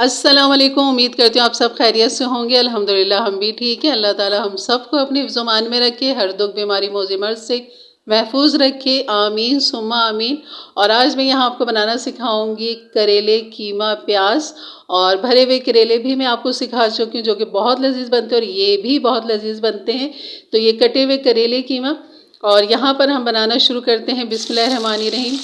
अस्सलाम वालेकुम। उम्मीद करती हूँ आप सब खैरियत से होंगे। अल्हम्दुलिल्लाह हम भी ठीक हैं। अल्लाह ताला हम सबको अपने हिफ्ज़-ओ-मान में रखे, हर दुख बीमारी मौज मर्ज़ से महफूज रखे, आमीन सुम्मा आमीन। और आज मैं यहाँ आपको बनाना सिखाऊंगी करेले, कीमा, प्याज और भरे हुए करेले भी मैं आपको सिखा चुकी हूँ, जो कि बहुत लजीज बनते हैं और ये भी बहुत लजीज बनते हैं। तो ये कटे हुए करेले कीमा, और यहाँ पर हम बनाना शुरू करते हैं। बिस्मिल्लाहिर्रहमानिर्रहीम।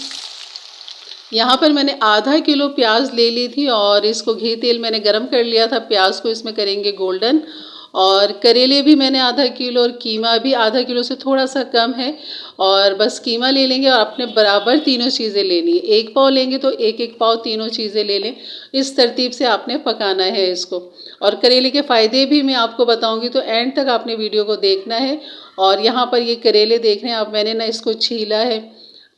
यहाँ पर मैंने आधा किलो प्याज ले ली थी और इसको घी तेल मैंने गरम कर लिया था। प्याज को इसमें करेंगे गोल्डन, और करेले भी मैंने आधा किलो और कीमा भी आधा किलो से थोड़ा सा कम है। और बस कीमा ले लेंगे और अपने बराबर तीनों चीज़ें लेनी है। एक पाव लेंगे तो एक एक पाव तीनों चीज़ें ले लें। इस तरतीब से आपने पकाना है इसको। और करेले के फ़ायदे भी मैं आपको बताऊंगी, तो एंड तक आपने वीडियो को देखना है। और यहाँ पर ये करेले देख रहे हैं आप, मैंने ना इसको छीला है,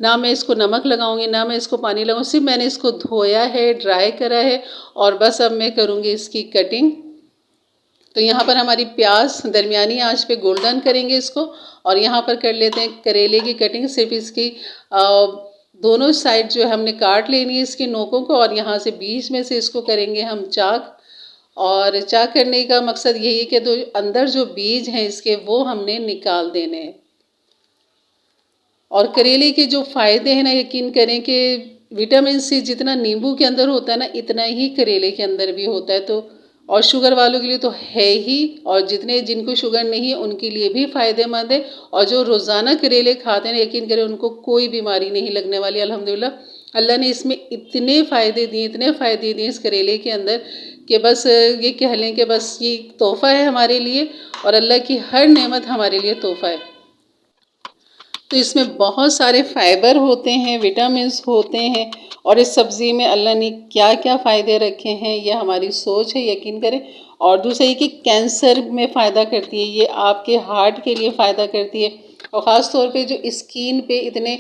ना मैं इसको नमक लगाऊंगी, ना मैं इसको पानी लगाऊंगी, सिर्फ मैंने इसको धोया है, ड्राई करा है, और बस अब मैं करूंगी इसकी कटिंग। तो यहाँ पर हमारी प्याज दरमियानी आंच पे गोल्डन करेंगे इसको, और यहाँ पर कर लेते हैं करेले की कटिंग। सिर्फ इसकी दोनों साइड जो है हमने काट लेनी है इसकी नोकों को, और यहाँ से बीच में से इसको करेंगे हम चाक। और चाक करने का मकसद यही है कि तो अंदर जो बीज हैं इसके वो हमने निकाल देने हैं। और करेले के जो फ़ायदे हैं ना, यकीन करें कि विटामिन सी जितना नींबू के अंदर होता है ना, इतना ही करेले के अंदर भी होता है। तो और शुगर वालों के लिए तो है ही, और जितने जिनको शुगर नहीं है उनके लिए भी फ़ायदेमंद है। और जो रोज़ाना करेले खाते हैं, यकीन करें उनको कोई बीमारी नहीं लगने वाली। अल्हम्दुलिल्लाह अल्लाह ने इसमें इतने फ़ायदे दिए, इतने फ़ायदे दिए इस करेले के अंदर, कि बस ये कह लें कि बस ये तोहफ़ा है हमारे लिए, और अल्लाह की हर नेमत हमारे लिए तोहफ़ा है। तो इसमें बहुत सारे फाइबर होते हैं, विटामिन्स होते हैं, और इस सब्ज़ी में अल्लाह ने क्या क्या फ़ायदे रखे हैं ये हमारी सोच है, यकीन करें। और दूसरा ये कि कैंसर में फ़ायदा करती है, ये आपके हार्ट के लिए फ़ायदा करती है। और ख़ास तौर पे जो स्किन पे इतने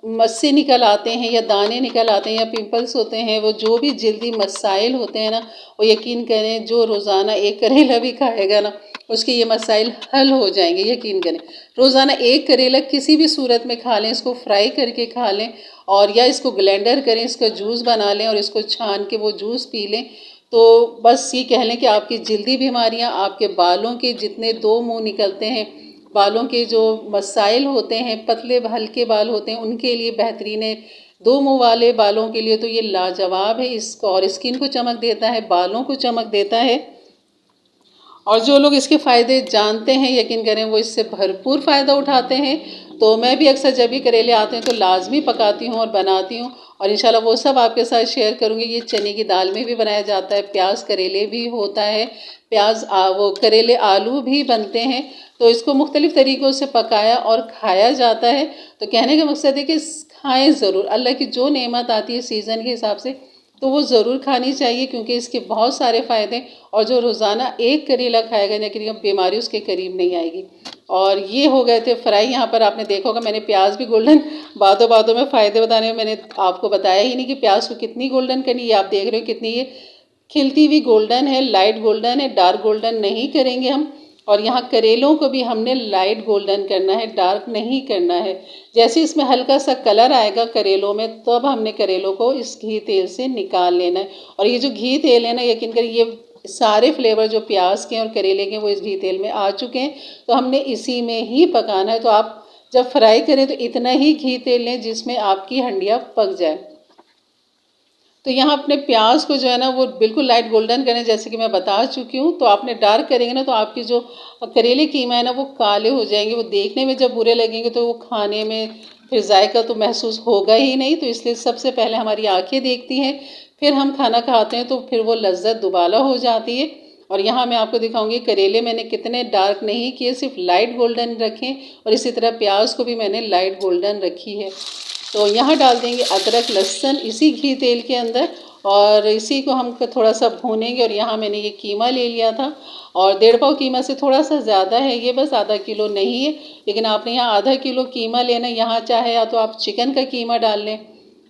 मस्से निकल आते हैं या दाने निकल आते हैं या पिंपल्स होते हैं, वो जो भी जल्दी मसाइल होते हैं ना, वो यकीन करें जो रोज़ाना एक करेला भी खाएगा ना, उसके ये मसाइल हल हो जाएंगे, यकीन करें। रोज़ाना एक करेला किसी भी सूरत में खा लें, इसको फ्राई करके खा लें, और या इसको ब्लेंडर करें, इसका जूस बना लें और इसको छान के वो जूस पी लें। तो बस ये कह लें कि आपकी जल्दी बीमारियां, आपके बालों के जितने दो मुंह निकलते हैं, बालों के जो मसाइल होते हैं, पतले हल्के बाल होते हैं, उनके लिए बेहतरीन है। दो मुंह वाले बालों के लिए तो ये लाजवाब है। इसको और स्किन को चमक देता है, बालों को चमक देता है। और जो लोग इसके फ़ायदे जानते हैं, यकीन करें वो इससे भरपूर फ़ायदा उठाते हैं। तो मैं भी अक्सर जब भी करेले आते हैं तो लाजमी पकाती हूँ और बनाती हूँ, और इंशाल्लाह वो सब आपके साथ शेयर करूँगी। ये चने की दाल में भी बनाया जाता है, प्याज करेले भी होता है, प्याज वो करेले आलू भी बनते हैं। तो इसको मुख्तलिफ़ तरीक़ों से पकाया और खाया जाता है। तो कहने का मकसद है कि खाएँ ज़रूर, अल्लाह की जो नेमत आती है सीज़न के हिसाब से तो वो ज़रूर खानी चाहिए, क्योंकि इसके बहुत सारे फ़ायदे। और जो रोज़ाना एक करेला खाएगा ना, कि बीमारी उसके करीब नहीं आएगी। और ये हो गए थे फ्राई। यहाँ पर आपने देखा होगा मैंने प्याज भी गोल्डन, बातों बातों में फ़ायदे बताने में मैंने आपको बताया ही नहीं कि प्याज को कितनी गोल्डन करनी। ये आप देख रहे हो कितनी ये खिलती हुई गोल्डन है, लाइट गोल्डन है, डार्क गोल्डन नहीं करेंगे हम। और यहाँ करेलों को भी हमने लाइट गोल्डन करना है, डार्क नहीं करना है। जैसे इसमें हल्का सा कलर आएगा करेलों में, तो अब हमने करेलों को इस घी तेल से निकाल लेना है। और ये जो घी तेल है ना, यकीन करिए ये सारे फ्लेवर जो प्याज के और करेले के वो इस घी तेल में आ चुके हैं। तो हमने इसी में ही पकाना है। तो आप जब फ्राई करें तो इतना ही घी तेल लें जिसमें आपकी हंडिया पक जाए। तो यहाँ अपने प्याज को जो है ना वो बिल्कुल लाइट गोल्डन करें, जैसे कि मैं बता चुकी हूँ। तो आपने डार्क करेंगे ना तो आपकी जो करेले कीमा है ना वो काले हो जाएंगे, वो देखने में जब बुरे लगेंगे तो वो खाने में फिर जायका तो महसूस होगा ही नहीं। तो इसलिए सबसे पहले हमारी आंखें देखती हैं, फिर हम खाना खाते हैं, तो फिर वो लज्जत दुबाला हो जाती है। और यहाँ मैं आपको दिखाऊंगी करेले मैंने कितने डार्क नहीं किए, सिर्फ लाइट गोल्डन रखें। और इसी तरह प्याज को भी मैंने लाइट गोल्डन रखी है। तो यहाँ डाल देंगे अदरक लहसुन इसी घी तेल के अंदर, और इसी को हम थोड़ा सा भूनेंगे। और यहाँ मैंने ये कीमा ले लिया था, और 1.5 पाव कीमा से थोड़ा सा ज़्यादा है ये, बस आधा किलो नहीं है। लेकिन आपने यहाँ आधा किलो कीमा लेना। यहाँ चाहे या तो आप चिकन का कीमा डाल लें,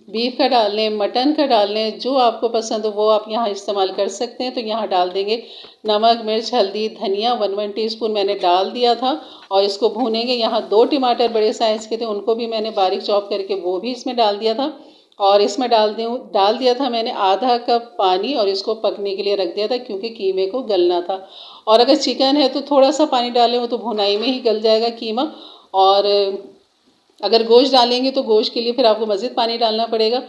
बीफ का डाल लें, मटन का डाल लें, जो आपको पसंद हो वो आप यहाँ इस्तेमाल कर सकते हैं। तो यहाँ डाल देंगे नमक, मिर्च, हल्दी, धनिया 1 टीस्पून मैंने डाल दिया था, और इसको भूनेंगे। यहाँ 2 टमाटर बड़े साइज़ के थे, उनको भी मैंने बारीक चॉप करके वो भी इसमें डाल दिया था। और इसमें डाल दिया था मैंने आधा कप पानी और इसको पकने के लिए रख दिया था क्योंकि कीमे को गलना था। और अगर चिकन है तो थोड़ा सा पानी डालें, वो तो भुनाई में ही गल जाएगा कीमा। और अगर गोश्त डालेंगे तो गोश्त के लिए फिर आपको मज़ीद पानी डालना पड़ेगा।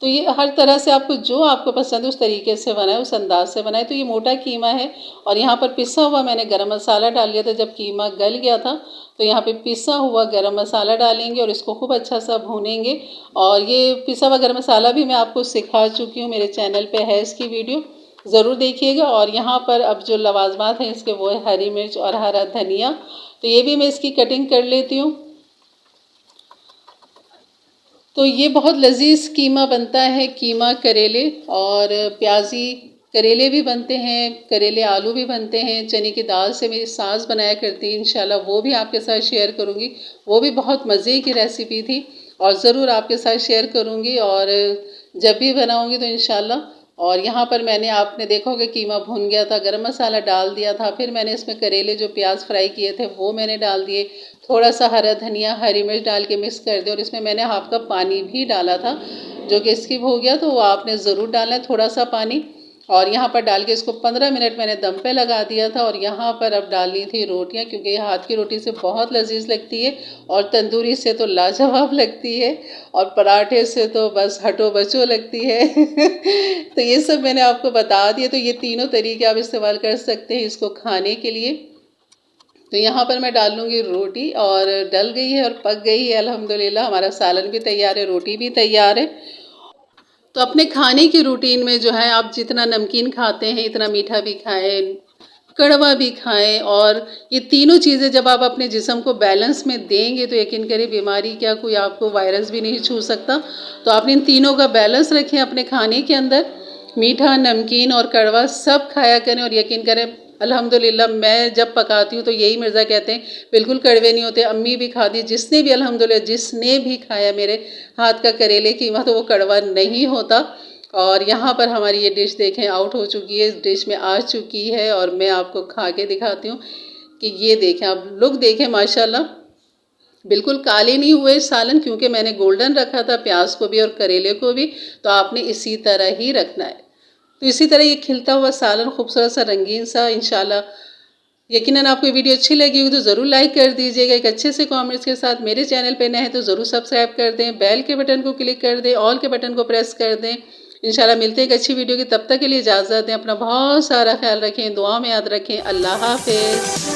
तो ये हर तरह से आपको जो आपको पसंद है उस तरीके से बनाए, उस अंदाज से बनाए। तो ये मोटा कीमा है और यहाँ पर पिसा हुआ मैंने गरम मसाला डाल लिया था जब कीमा गल गया था। तो यहाँ पे पिसा हुआ गरम मसाला डालेंगे और इसको खूब अच्छा सा भूनेंगे। और ये पिसा हुआ गरम मसाला भी मैं आपको सिखा चुकी हूँ, मेरे चैनल पे है इसकी वीडियो, ज़रूर देखिएगा। और यहाँ पर अब जो लवाजमात हैं इसके वो है हरी मिर्च और हरा धनिया। तो ये भी मैं इसकी कटिंग कर लेती हूँ। तो ये बहुत लजीज कीमा बनता है, कीमा करेले और प्याजी करेले भी बनते हैं, करेले आलू भी बनते हैं। चने की दाल से मेरी सास बनाया करती है, इंशाल्लाह वो भी आपके साथ शेयर करूँगी। वो भी बहुत मज़े की रेसिपी थी और ज़रूर आपके साथ शेयर करूँगी और जब भी बनाऊँगी तो इंशाल्लाह। और यहाँ पर मैंने, आपने देखा होगा कीमा भुन गया था, गरम मसाला डाल दिया था, फिर मैंने इसमें करेले जो प्याज फ्राई किए थे वो मैंने डाल दिए, थोड़ा सा हरा धनिया हरी मिर्च डाल के मिक्स कर दिया और इसमें मैंने हाफ कप पानी भी डाला था जो कि स्किप हो गया, तो वो आपने ज़रूर डालना है थोड़ा सा पानी। और यहाँ पर डाल के इसको 15 मिनट मैंने दम पे लगा दिया था। और यहाँ पर अब डालनी थी रोटियाँ, क्योंकि ये हाथ की रोटी से बहुत लजीज लगती है और तंदूरी से तो लाजवाब लगती है और पराठे से तो बस हटो बचो लगती है। तो ये सब मैंने आपको बता दिया। तो ये तीनों तरीके आप इस्तेमाल कर सकते हैं इसको खाने के लिए। तो यहाँ पर मैं डाल लूँगी रोटी और डल गई है और पक गई है अल्हम्दुलिल्लाह। हमारा सालन भी तैयार है, रोटी भी तैयार है। तो अपने खाने की रूटीन में जो है आप जितना नमकीन खाते हैं इतना मीठा भी खाएं, कड़वा भी खाएं। और ये तीनों चीज़ें जब आप अपने जिस्म को बैलेंस में देंगे तो यकीन करें बीमारी क्या, कोई आपको वायरस भी नहीं छू सकता। तो आप इन तीनों का बैलेंस रखें अपने खाने के अंदर, मीठा नमकीन और कड़वा सब खाया करें। और यकीन करें अल्हम्दुलिल्लाह मैं जब पकाती हूँ तो यही मिर्ज़ा कहते हैं बिल्कुल कड़वे नहीं होते। अम्मी भी खाती, जिसने भी अल्हम्दुलिल्लाह जिसने भी खाया मेरे हाथ का करेले कीमा तो वो कड़वा नहीं होता। और यहाँ पर हमारी ये डिश देखें आउट हो चुकी है, इस डिश में आ चुकी है और मैं आपको खा के दिखाती हूँ कि ये देखें, आप लुक देखें माशाल्लाह, बिल्कुल काले नहीं हुए सालन, क्योंकि मैंने गोल्डन रखा था प्याज को भी और करेले को भी। तो आपने इसी तरह ही रखना है। तो इसी तरह ये खिलता हुआ सालन खूबसूरत सा रंगीन सा इंशाल्लाह। यकीनन आपको वीडियो अच्छी लगी होगी तो ज़रूर लाइक कर दीजिएगा एक अच्छे से कमेंट्स के साथ। मेरे चैनल पे नए हैं तो ज़रूर सब्सक्राइब कर दें, बेल के बटन को क्लिक कर दें, ऑल के बटन को प्रेस कर दें। इंशाल्लाह मिलते हैं एक अच्छी वीडियो की, तब तक के लिए इजाज़त दें। अपना बहुत सारा ख्याल रखें, दुआ में याद रखें। अल्लाह हाफिज़।